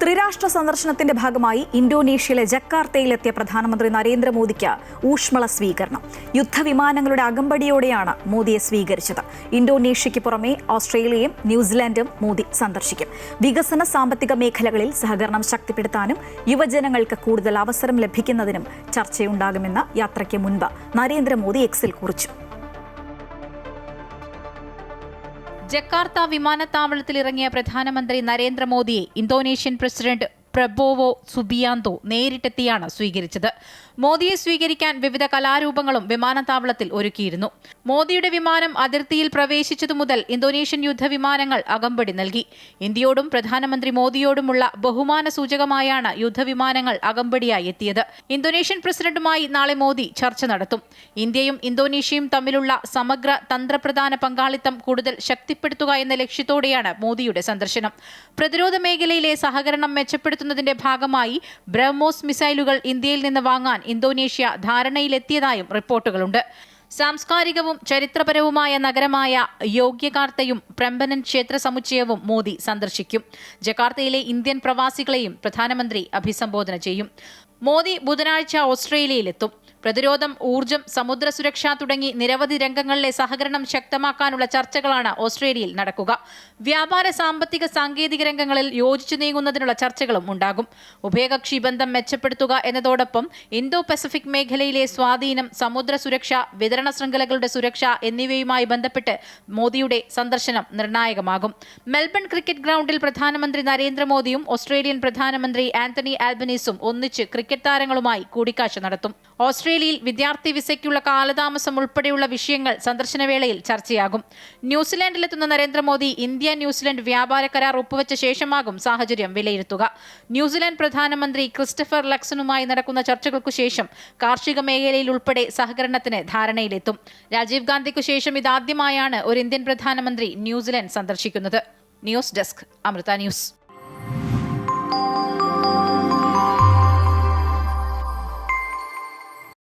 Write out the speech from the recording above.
ത്രിരാഷ്ട്ര സന്ദർശനത്തിന്റെ ഭാഗമായി ഇന്തോനേഷ്യയിലെ ജക്കാർത്തയിലെത്തിയ പ്രധാനമന്ത്രി നരേന്ദ്രമോദിക്ക് ഊഷ്മള സ്വീകരണം. യുദ്ധവിമാനങ്ങളുടെ അകമ്പടിയോടെയാണ് മോദിയെ സ്വീകരിച്ചത്. ഇന്തോനേഷ്യയ്ക്ക് പുറമെ ഓസ്ട്രേലിയയും ന്യൂസിലാൻഡും മോദി സന്ദർശിക്കും. വികസന സാമ്പത്തിക മേഖലകളിൽ സഹകരണം ശക്തിപ്പെടുത്താനും യുവജനങ്ങൾക്ക് കൂടുതൽ അവസരം ലഭിക്കുന്നതിനും ചർച്ചയുണ്ടാകുമെന്ന് യാത്രയ്ക്ക് മുൻപ് നരേന്ദ്രമോദി എക്സിൽ കുറിച്ചു. ജക്കാർത്ത വിമാനത്താവളത്തിൽ ഇറങ്ങിയ പ്രധാനമന്ത്രി നരേന്ദ്രമോദിയെ ഇന്തോനേഷ്യൻ പ്രസിഡന്റ് പ്രബോവോ സുബിയാന്തോ നേരിട്ടെത്തിയാണ് സ്വീകരിച്ചത്. മോദിയെ സ്വീകരിക്കാൻ വിവിധ കലാരൂപങ്ങളും വിമാനത്താവളത്തിൽ ഒരുക്കിയിരുന്നു. മോദിയുടെ വിമാനം അതിർത്തിയിൽ പ്രവേശിച്ചതു മുതൽ ഇന്തോനേഷ്യൻ യുദ്ധവിമാനങ്ങൾ അകമ്പടി നൽകി. ഇന്ത്യയോടും പ്രധാനമന്ത്രി മോദിയോടുമുള്ള ബഹുമാന സൂചകമായാണ് യുദ്ധവിമാനങ്ങൾ അകമ്പടിയായി എത്തിയത്. ഇന്തോനേഷ്യൻ പ്രസിഡന്റുമായി നാളെ മോദി ചർച്ച നടത്തും. ഇന്ത്യയും ഇന്തോനേഷ്യയും തമ്മിലുള്ള സമഗ്ര തന്ത്രപ്രധാന പങ്കാളിത്തം കൂടുതൽ ശക്തിപ്പെടുത്തുക എന്ന ലക്ഷ്യത്തോടെയാണ് മോദിയുടെ സന്ദർശനം. പ്രതിരോധ മേഖലയിലെ സഹകരണം മെച്ചപ്പെടുത്തുന്നതിന്റെ ഭാഗമായി ബ്രഹ്മോസ് മിസൈലുകൾ ഇന്ത്യയിൽ നിന്ന് വാങ്ങാൻ ഇന്തോനേഷ്യ ധാരണയിലെത്തിയതായും റിപ്പോർട്ടുകളുണ്ട്. സാംസ്കാരികവും ചരിത്രപരവുമായ നഗരമായ യോഗ്യകാർത്തയും പ്രംബനൻ ക്ഷേത്ര സമുച്ചയവും മോദി സന്ദർശിക്കും. ജക്കാർത്തയിലെ ഇന്ത്യൻ പ്രവാസികളെയും പ്രധാനമന്ത്രി അഭിസംബോധന ചെയ്യും. മോദി ബുധനാഴ്ച ഓസ്ട്രേലിയയിലെത്തും. പ്രതിരോധം, ഊർജ്ജം, സമുദ്ര സുരക്ഷ തുടങ്ങി നിരവധി രംഗങ്ങളിലെ സഹകരണം ശക്തമാക്കാനുള്ള ചർച്ചകളാണ് ഓസ്ട്രേലിയയിൽ നടക്കുക. വ്യാപാര, സാമ്പത്തിക, സാങ്കേതിക രംഗങ്ങളിൽ യോജിച്ചു നീങ്ങുന്നതിനുള്ള ചർച്ചകളും ഉണ്ടാകും. ഉഭയകക്ഷി ബന്ധം മെച്ചപ്പെടുത്തുക എന്നതോടൊപ്പം ഇന്തോ പസഫിക് മേഖലയിലെ സ്വാധീനം, സമുദ്ര സുരക്ഷ, വിതരണ ശൃംഖലകളുടെ സുരക്ഷ എന്നിവയുമായി ബന്ധപ്പെട്ട് മോദിയുടെ സന്ദർശനം നിർണായകമാകും. മെൽബൺ ക്രിക്കറ്റ് ഗ്രൗണ്ടിൽ പ്രധാനമന്ത്രി നരേന്ദ്രമോദിയും ഓസ്ട്രേലിയൻ പ്രധാനമന്ത്രി ആന്റണി ആൽബനീസും ഒന്നിച്ച് ക്രിക്കറ്റ് താരങ്ങളുമായി കൂടിക്കാഴ്ച നടത്തും. ഓസ്ട്രേലിയയിൽ വിദ്യാർത്ഥി വിസയ്ക്കുള്ള കാലതാമസം ഉൾപ്പെടെയുള്ള വിഷയങ്ങൾ സന്ദർശനവേളയിൽ ചർച്ചയാകും. ന്യൂസിലാൻഡിലെത്തുന്ന നരേന്ദ്രമോദി ഇന്ത്യ ന്യൂസിലാൻഡ് വ്യാപാര കരാർ ഒപ്പുവെച്ച ശേഷമാകും സാഹചര്യം വിലയിരുത്തുക. ന്യൂസിലാൻഡ് പ്രധാനമന്ത്രി ക്രിസ്റ്റഫർ ലക്സണുമായി നടക്കുന്ന ചർച്ചകൾക്കു ശേഷം കാർഷിക മേഖലയിൽ ഉൾപ്പെടെ സഹകരണത്തിന് ധാരണയിലെത്തും. രാജീവ് ഗാന്ധിക്കു ശേഷം ഇതാദ്യമായാണ് ഒരു ഇന്ത്യൻ പ്രധാനമന്ത്രി ന്യൂസിലാൻഡ് സന്ദർശിക്കുന്നത്. News desk, Amrita news.